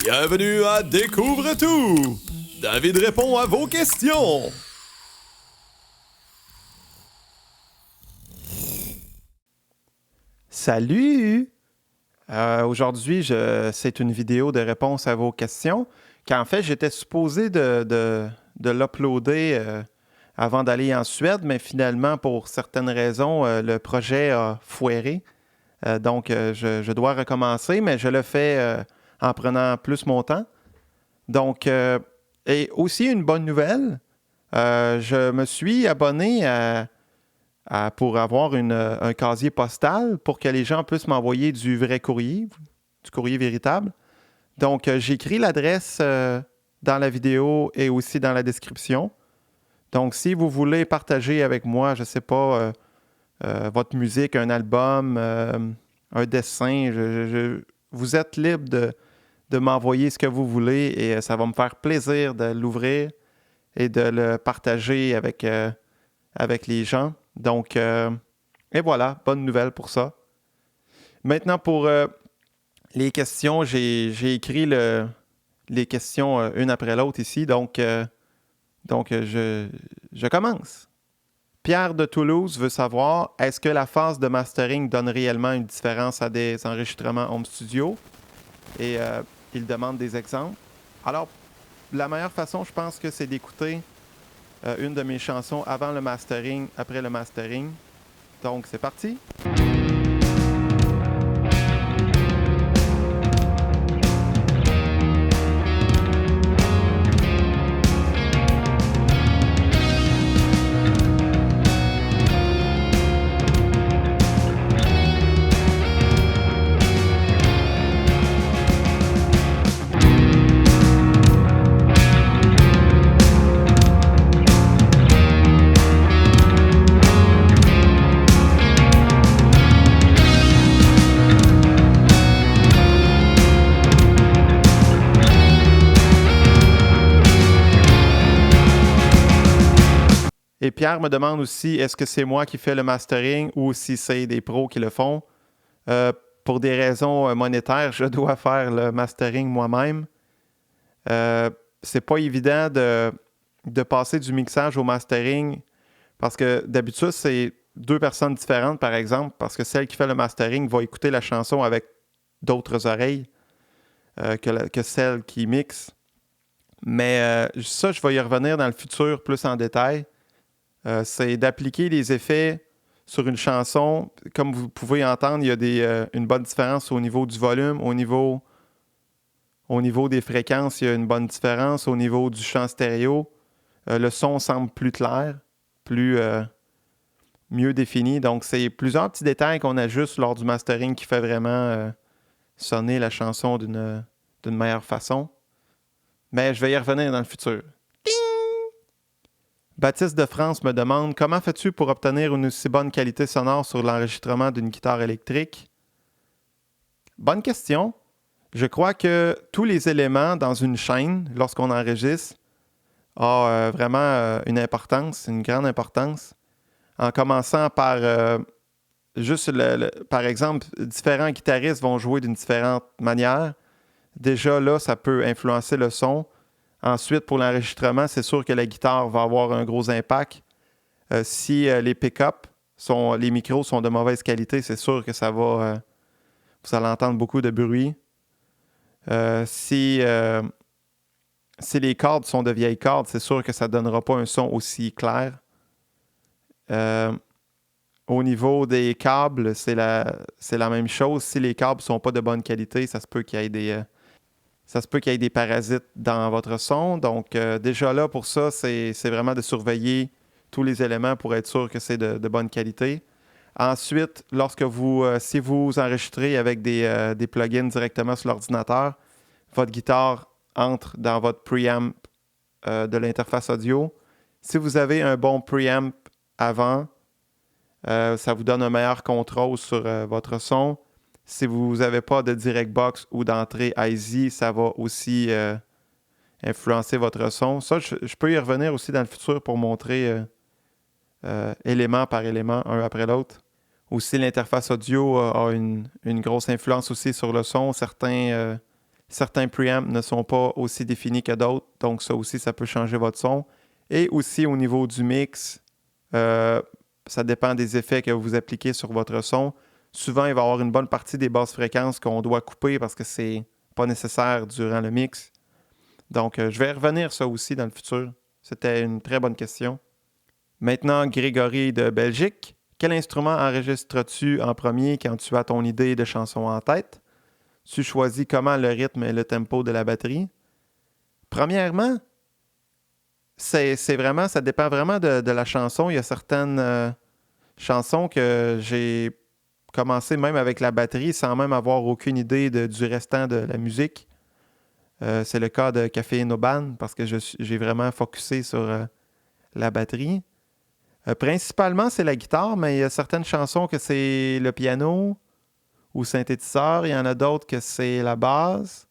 Bienvenue à Découvre tout! David répond à vos questions! Salut! Aujourd'hui, c'est une vidéo de réponse à vos questions. Qu'en fait, j'étais supposé de l'uploader avant d'aller en Suède, mais finalement, pour certaines raisons, le projet a foiré. Donc, je dois recommencer, mais je le fais en prenant plus mon temps. Donc, et aussi une bonne nouvelle, je me suis abonné pour avoir un casier postal pour que les gens puissent m'envoyer du vrai courrier, du courrier véritable. Donc, j'écris l'adresse dans la vidéo et aussi dans la description. Donc, si vous voulez partager avec moi, je ne sais pas, votre musique, un album, un dessin, vous êtes libre de m'envoyer ce que vous voulez et ça va me faire plaisir de l'ouvrir et de le partager avec les gens. Donc, et voilà, bonne nouvelle pour ça. Maintenant, pour les questions, j'ai écrit les questions une après l'autre ici. Donc, je commence. Pierre de Toulouse veut savoir, est-ce que la phase de mastering donne réellement une différence à des enregistrements home studio? Et il demande des exemples. Alors, la meilleure façon, je pense que c'est d'écouter une de mes chansons avant le mastering, après le mastering. Donc, c'est parti. Et Pierre me demande aussi, est-ce que c'est moi qui fais le mastering ou si c'est des pros qui le font? Pour des raisons monétaires, je dois faire le mastering moi-même. C'est pas évident de passer du mixage au mastering parce que d'habitude, c'est deux personnes différentes, par exemple, parce que celle qui fait le mastering va écouter la chanson avec d'autres oreilles que celle qui mixe. Mais ça, je vais y revenir dans le futur plus en détail. C'est d'appliquer les effets sur une chanson. Comme vous pouvez entendre, il y a une bonne différence au niveau du volume, au niveau des fréquences, il y a une bonne différence. Au niveau du champ stéréo, le son semble plus clair, mieux défini. Donc, c'est plusieurs petits détails qu'on ajuste lors du mastering qui fait vraiment sonner la chanson d'une meilleure façon. Mais je vais y revenir dans le futur. Baptiste de France me demande « Comment fais-tu pour obtenir une aussi bonne qualité sonore sur l'enregistrement d'une guitare électrique? » Bonne question. Je crois que tous les éléments dans une chaîne, lorsqu'on enregistre, ont vraiment une importance, une grande importance. En commençant par, juste, par exemple, différents guitaristes vont jouer d'une différente manière. Déjà là, ça peut influencer le son. Ensuite, pour l'enregistrement, c'est sûr que la guitare va avoir un gros impact. Si les pick-up, les micros sont de mauvaise qualité, c'est sûr que ça va... vous allez entendre beaucoup de bruit. Si les cordes sont de vieilles cordes, c'est sûr que ça ne donnera pas un son aussi clair. Au niveau des câbles, c'est la même chose. Si les câbles ne sont pas de bonne qualité, ça se peut qu'il y ait des parasites dans votre son. Donc, déjà là, pour ça, c'est vraiment de surveiller tous les éléments pour être sûr que c'est de bonne qualité. Ensuite, si vous enregistrez avec des plugins directement sur l'ordinateur, votre guitare entre dans votre preamp de l'interface audio. Si vous avez un bon preamp avant, ça vous donne un meilleur contrôle sur votre son. Si vous n'avez pas de direct box ou d'entrée IZ, ça va aussi influencer votre son. Ça, je peux y revenir aussi dans le futur pour montrer élément par élément, un après l'autre. Aussi, l'interface audio a une grosse influence aussi sur le son. Certains Certains preamps ne sont pas aussi définis que d'autres, donc ça aussi, ça peut changer votre son. Et aussi au niveau du mix, ça dépend des effets que vous appliquez sur votre son. Souvent, il va y avoir une bonne partie des basses fréquences qu'on doit couper parce que c'est pas nécessaire durant le mix. Donc, je vais revenir ça aussi dans le futur. C'était une très bonne question. Maintenant, Grégory de Belgique. Quel instrument enregistres-tu en premier quand tu as ton idée de chanson en tête? Tu choisis comment le rythme et le tempo de la batterie? Premièrement, ça dépend vraiment de la chanson. Il y a certaines chansons que j'ai commencé même avec la batterie sans même avoir aucune idée du restant de la musique. C'est le cas de Café Inoban parce que j'ai vraiment focusé sur la batterie. Principalement, c'est la guitare, mais il y a certaines chansons que c'est le piano ou synthétiseur. Il y en a d'autres que c'est la basse.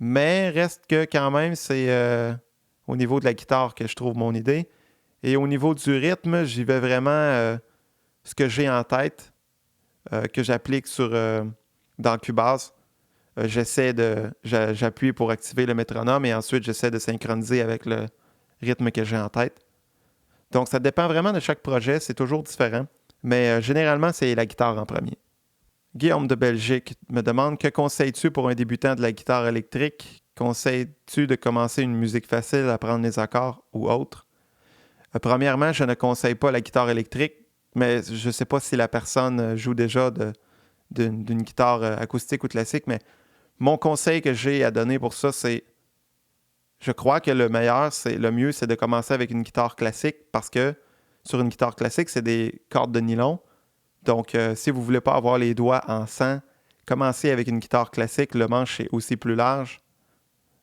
Mais reste que quand même, c'est au niveau de la guitare que je trouve mon idée. Et au niveau du rythme, j'y vais vraiment ce que j'ai en tête, que j'applique dans Cubase. J'appuie pour activer le métronome et ensuite j'essaie de synchroniser avec le rythme que j'ai en tête. Donc, ça dépend vraiment de chaque projet, c'est toujours différent. Mais généralement, c'est la guitare en premier. Guillaume de Belgique me demande: que conseilles-tu pour un débutant de la guitare électrique? Conseilles-tu de commencer une musique facile, apprendre les accords ou autre? Premièrement, je ne conseille pas la guitare électrique, mais je ne sais pas si la personne joue déjà d'une guitare acoustique ou classique, mais mon conseil que j'ai à donner pour ça, c'est: je crois que le mieux, c'est de commencer avec une guitare classique parce que sur une guitare classique, c'est des cordes de nylon. Donc, si vous ne voulez pas avoir les doigts en sang, commencez avec une guitare classique. Le manche est aussi plus large.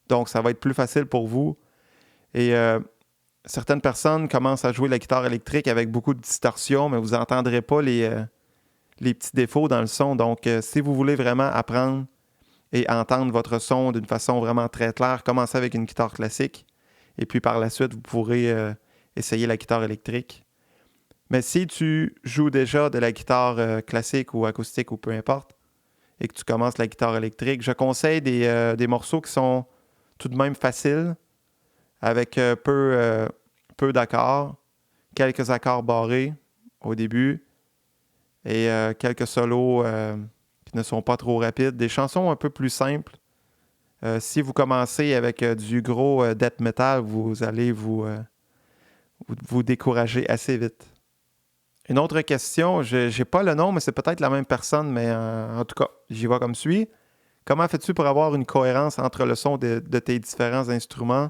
Donc, ça va être plus facile pour vous. Et certaines personnes commencent à jouer la guitare électrique avec beaucoup de distorsion, mais vous n'entendrez pas les petits défauts dans le son. Donc, si vous voulez vraiment apprendre et entendre votre son d'une façon vraiment très claire, commencez avec une guitare classique. Et puis par la suite, vous pourrez essayer la guitare électrique. Mais si tu joues déjà de la guitare classique ou acoustique ou peu importe, et que tu commences la guitare électrique, je conseille des morceaux qui sont tout de même faciles, avec peu d'accords, quelques accords barrés au début, et quelques solos qui ne sont pas trop rapides. Des chansons un peu plus simples. Si vous commencez avec du gros death metal, vous allez vous décourager assez vite. Une autre question, je n'ai pas le nom, mais c'est peut-être la même personne, mais en tout cas, j'y vais comme suit. Comment fais-tu pour avoir une cohérence entre le son de tes différents instruments?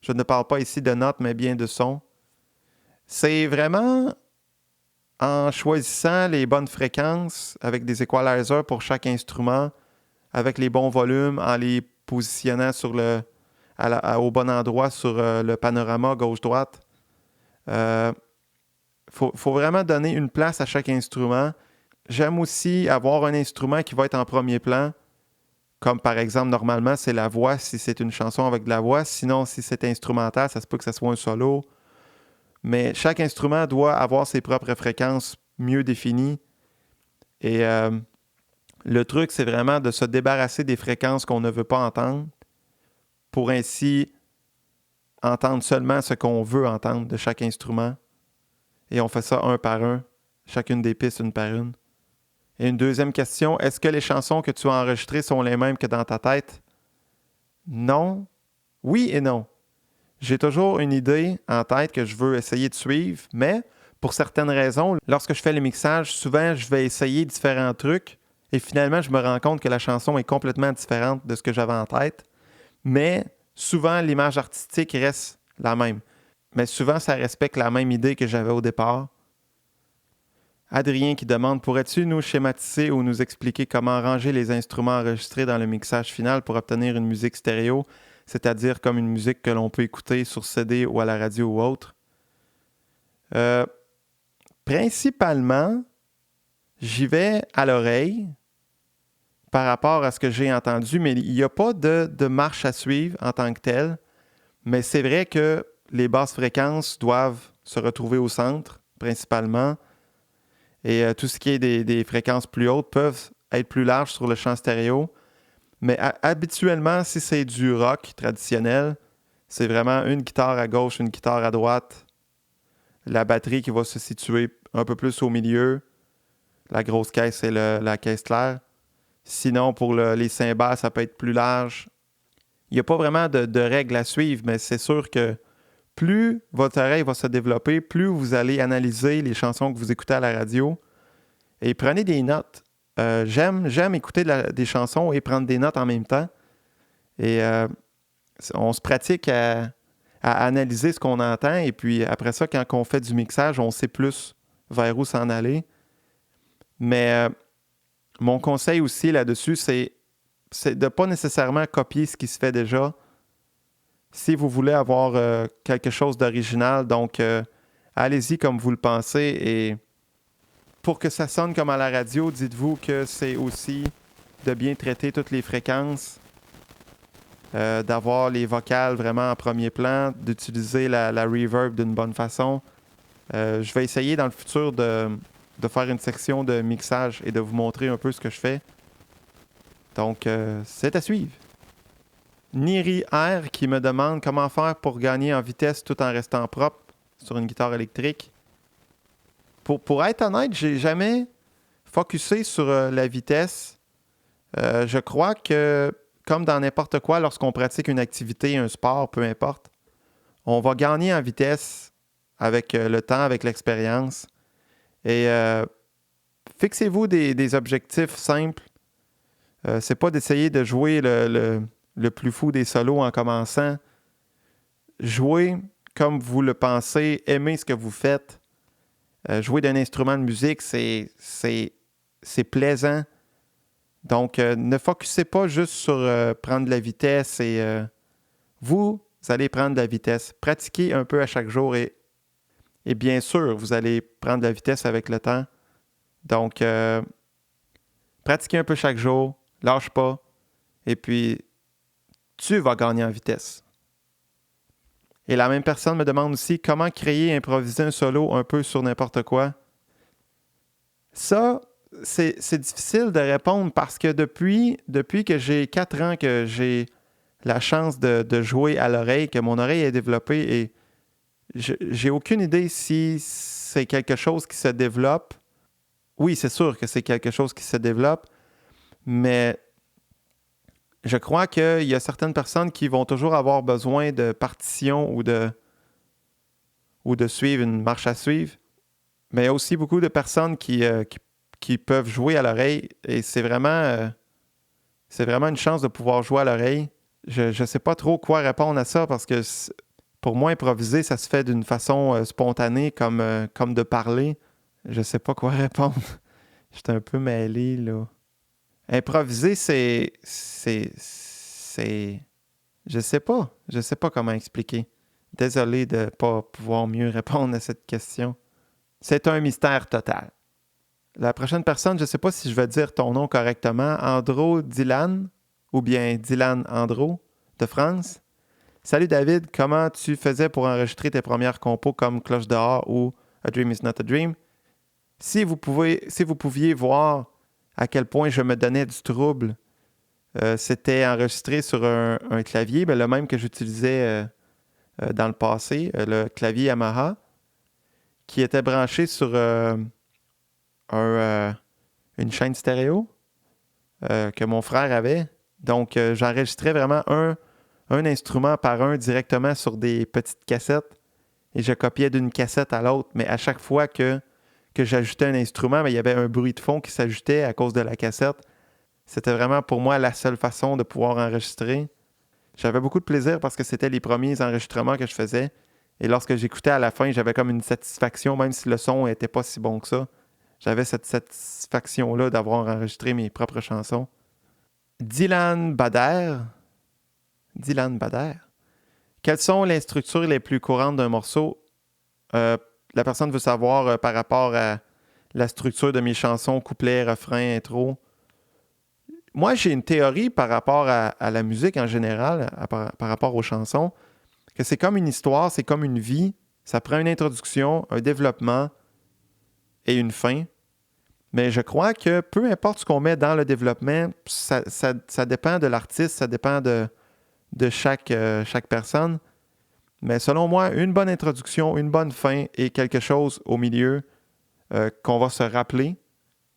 Je ne parle pas ici de notes, mais bien de son. C'est vraiment en choisissant les bonnes fréquences avec des equalizers pour chaque instrument, avec les bons volumes, en les positionnant au bon endroit sur le panorama gauche-droite. Faut vraiment donner une place à chaque instrument. J'aime aussi avoir un instrument qui va être en premier plan, comme par exemple, normalement, c'est la voix, si c'est une chanson avec de la voix. Sinon, si c'est instrumental, ça se peut que ce soit un solo. Mais chaque instrument doit avoir ses propres fréquences mieux définies. Et le truc, c'est vraiment de se débarrasser des fréquences qu'on ne veut pas entendre pour ainsi entendre seulement ce qu'on veut entendre de chaque instrument. Et on fait ça un par un, chacune des pistes une par une. Et une deuxième question, est-ce que les chansons que tu as enregistrées sont les mêmes que dans ta tête? Non. Oui et non. J'ai toujours une idée en tête que je veux essayer de suivre, mais pour certaines raisons, lorsque je fais le mixage, souvent je vais essayer différents trucs et finalement je me rends compte que la chanson est complètement différente de ce que j'avais en tête. Mais souvent, l'image artistique reste la même. Mais souvent, ça respecte la même idée que j'avais au départ. Adrien qui demande: pourrais-tu nous schématiser ou nous expliquer comment ranger les instruments enregistrés dans le mixage final pour obtenir une musique stéréo, c'est-à-dire comme une musique que l'on peut écouter sur CD ou à la radio ou autre? Principalement, j'y vais à l'oreille par rapport à ce que j'ai entendu, mais il n'y a pas de marche à suivre en tant que telle. Mais c'est vrai que les basses fréquences doivent se retrouver au centre, principalement. Et tout ce qui est des fréquences plus hautes peuvent être plus larges sur le champ stéréo. Mais habituellement, si c'est du rock traditionnel, c'est vraiment une guitare à gauche, une guitare à droite, la batterie qui va se situer un peu plus au milieu, la grosse caisse et la caisse claire. Sinon, pour les cymbales, ça peut être plus large. Il n'y a pas vraiment de règles à suivre, mais c'est sûr que plus votre oreille va se développer, plus vous allez analyser les chansons que vous écoutez à la radio et prenez des notes. J'aime écouter des chansons et prendre des notes en même temps. Et on se pratique à analyser ce qu'on entend. Et puis après ça, quand on fait du mixage, on sait plus vers où s'en aller. Mais mon conseil aussi là-dessus, c'est de ne pas nécessairement copier ce qui se fait déjà. Si vous voulez avoir quelque chose d'original, donc allez-y comme vous le pensez. Et pour que ça sonne comme à la radio, dites-vous que c'est aussi de bien traiter toutes les fréquences, d'avoir les vocales vraiment en premier plan, d'utiliser la reverb d'une bonne façon. Je vais essayer dans le futur de faire une section de mixage et de vous montrer un peu ce que je fais. Donc, c'est à suivre. Niri R qui me demande comment faire pour gagner en vitesse tout en restant propre sur une guitare électrique. Pour être honnête, j'ai jamais focusé sur la vitesse. Je crois que, comme dans n'importe quoi, lorsqu'on pratique une activité, un sport, peu importe, on va gagner en vitesse avec le temps, avec l'expérience. Et fixez-vous des objectifs simples. C'est pas d'essayer de jouer le plus fou des solos en commençant. Jouez comme vous le pensez, aimez ce que vous faites. Jouer d'un instrument de musique, c'est plaisant. Donc, ne focussez pas juste sur prendre de la vitesse et vous allez prendre de la vitesse. Pratiquez un peu à chaque jour et bien sûr, vous allez prendre de la vitesse avec le temps. Donc, pratiquez un peu chaque jour, lâche pas et puis tu vas gagner en vitesse. Et la même personne me demande aussi comment créer et improviser un solo un peu sur n'importe quoi. Ça, c'est difficile de répondre parce que depuis que j'ai 4 ans que j'ai la chance de jouer à l'oreille, que mon oreille est développée et j'ai aucune idée si c'est quelque chose qui se développe. Oui, c'est sûr que c'est quelque chose qui se développe, mais je crois qu'il y a certaines personnes qui vont toujours avoir besoin de partitions ou de suivre une marche à suivre. Mais il y a aussi beaucoup de personnes qui peuvent jouer à l'oreille et c'est vraiment une chance de pouvoir jouer à l'oreille. Je ne sais pas trop quoi répondre à ça parce que pour moi, improviser, ça se fait d'une façon spontanée comme de parler. Je ne sais pas quoi répondre. Je suis un peu mêlé, là. Improviser, c'est... Je sais pas. Je sais pas comment expliquer. Désolé de ne pas pouvoir mieux répondre à cette question. C'est un mystère total. La prochaine personne, je ne sais pas si je vais dire ton nom correctement, Andro Dylan, ou bien Dylan Andro, de France. Salut David, comment tu faisais pour enregistrer tes premières compos comme Cloche dehors ou A Dream is not a Dream? Si vous pouviez voir à quel point je me donnais du trouble, c'était enregistré sur un clavier, le même que j'utilisais dans le passé, le clavier Yamaha, qui était branché sur une chaîne stéréo que mon frère avait. Donc, j'enregistrais vraiment un instrument par un directement sur des petites cassettes et je copiais d'une cassette à l'autre. Mais à chaque fois que j'ajoutais un instrument, il y avait un bruit de fond qui s'ajoutait à cause de la cassette. C'était vraiment pour moi la seule façon de pouvoir enregistrer. J'avais beaucoup de plaisir parce que c'était les premiers enregistrements que je faisais. Et lorsque j'écoutais à la fin, j'avais comme une satisfaction, même si le son n'était pas si bon que ça. J'avais cette satisfaction-là d'avoir enregistré mes propres chansons. Dylan Bader. Quelles sont les structures les plus courantes d'un morceau? La personne veut savoir par rapport à la structure de mes chansons, couplet, refrain, intro. Moi, j'ai une théorie par rapport à la musique en général, par rapport aux chansons, que c'est comme une histoire, c'est comme une vie. Ça prend une introduction, un développement et une fin. Mais je crois que peu importe ce qu'on met dans le développement, ça dépend de l'artiste, ça dépend de chaque personne. Mais selon moi, une bonne introduction, une bonne fin et quelque chose au milieu qu'on va se rappeler,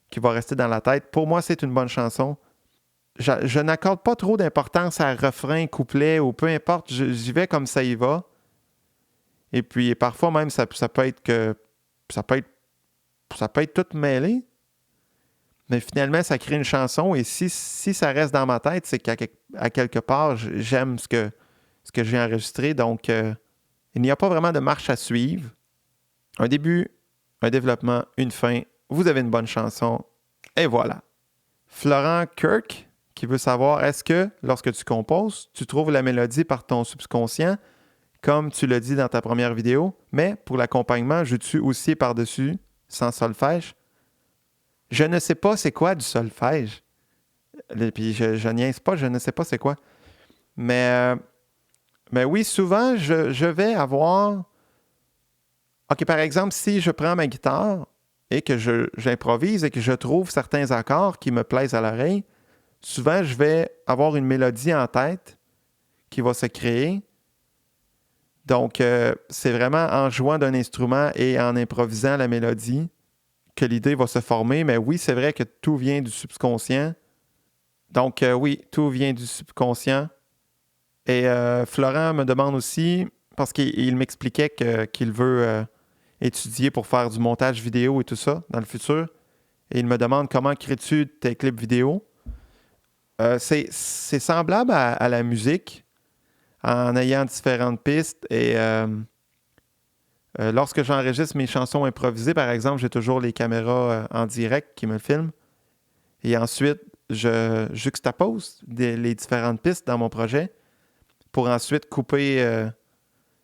qui va rester dans la tête, pour moi, c'est une bonne chanson. Je n'accorde pas trop d'importance à refrain, couplet ou peu importe, j'y vais comme ça y va. Et puis parfois même, ça peut être que ça peut être tout mêlé. Mais finalement, ça crée une chanson et si ça reste dans ma tête, c'est qu'à quelque part, j'aime ce que j'ai enregistré. Donc, il n'y a pas vraiment de marche à suivre. Un début, un développement, une fin. Vous avez une bonne chanson. Et voilà. Florent Kirk qui veut savoir, est-ce que lorsque tu composes, tu trouves la mélodie par ton subconscient, comme tu l'as dit dans ta première vidéo, mais pour l'accompagnement, joues-tu aussi par-dessus, sans solfège? Je ne sais pas c'est quoi du solfège. Puis je niaise pas, je ne sais pas c'est quoi. Mais oui, souvent, je vais avoir... OK, par exemple, si je prends ma guitare et que j'improvise et que je trouve certains accords qui me plaisent à l'oreille, souvent, je vais avoir une mélodie en tête qui va se créer. Donc, c'est vraiment en jouant d'un instrument et en improvisant la mélodie que l'idée va se former. Mais oui, c'est vrai que tout vient du subconscient. Donc, oui, tout vient du subconscient. Et Florent me demande aussi, parce qu'il m'expliquait qu'il veut étudier pour faire du montage vidéo et tout ça dans le futur. Et il me demande comment crées-tu tes clips vidéo. C'est semblable à la musique en ayant différentes pistes. Et lorsque j'enregistre mes chansons improvisées, par exemple, j'ai toujours les caméras en direct qui me filment. Et ensuite, je juxtapose les différentes pistes dans mon projet pour ensuite couper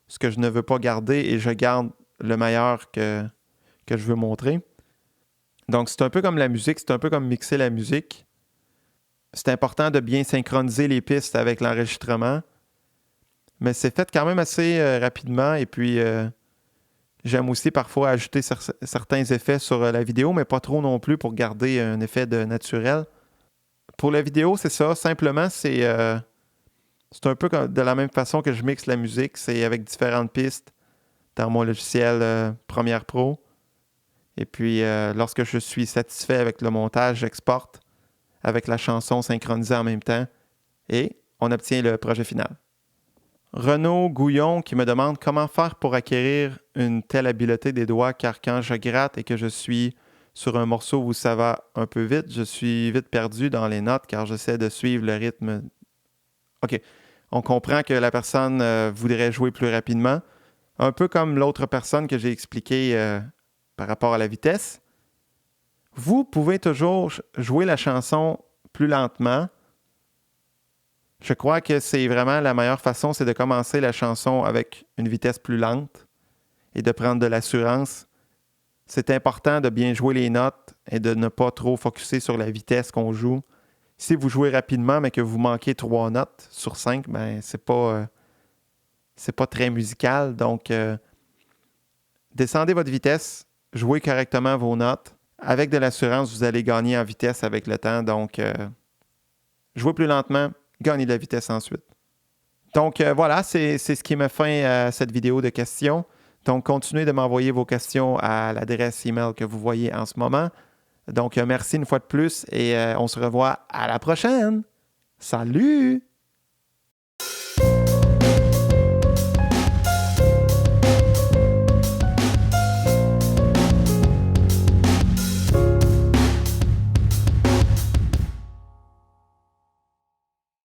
ce que je ne veux pas garder et je garde le meilleur que je veux montrer. Donc, c'est un peu comme la musique, c'est un peu comme mixer la musique. C'est important de bien synchroniser les pistes avec l'enregistrement, mais c'est fait quand même assez rapidement et puis j'aime aussi parfois ajouter certains effets sur la vidéo, mais pas trop non plus pour garder un effet de naturel. Pour la vidéo, c'est ça, simplement, c'est un peu de la même façon que je mixe la musique, c'est avec différentes pistes dans mon logiciel Premiere Pro. Et puis, lorsque je suis satisfait avec le montage, j'exporte avec la chanson synchronisée en même temps et on obtient le projet final. Renaud Gouillon qui me demande comment faire pour acquérir une telle habileté des doigts, car quand je gratte et que je suis sur un morceau où ça va un peu vite, je suis vite perdu dans les notes car j'essaie de suivre le rythme. OK, on comprend que la personne voudrait jouer plus rapidement, un peu comme l'autre personne que j'ai expliqué par rapport à la vitesse. Vous pouvez toujours jouer la chanson plus lentement. Je crois que c'est vraiment la meilleure façon, c'est de commencer la chanson avec une vitesse plus lente et de prendre de l'assurance. C'est important de bien jouer les notes et de ne pas trop focusser sur la vitesse qu'on joue. Si vous jouez rapidement mais que vous manquez 3 notes sur 5, ben c'est pas très musical. Donc, descendez votre vitesse, jouez correctement vos notes. Avec de l'assurance, vous allez gagner en vitesse avec le temps. Donc, jouez plus lentement, gagnez de la vitesse ensuite. Donc, voilà, c'est ce qui met fin à cette vidéo de questions. Donc, continuez de m'envoyer vos questions à l'adresse email que vous voyez en ce moment. Donc, merci une fois de plus et on se revoit à la prochaine. Salut!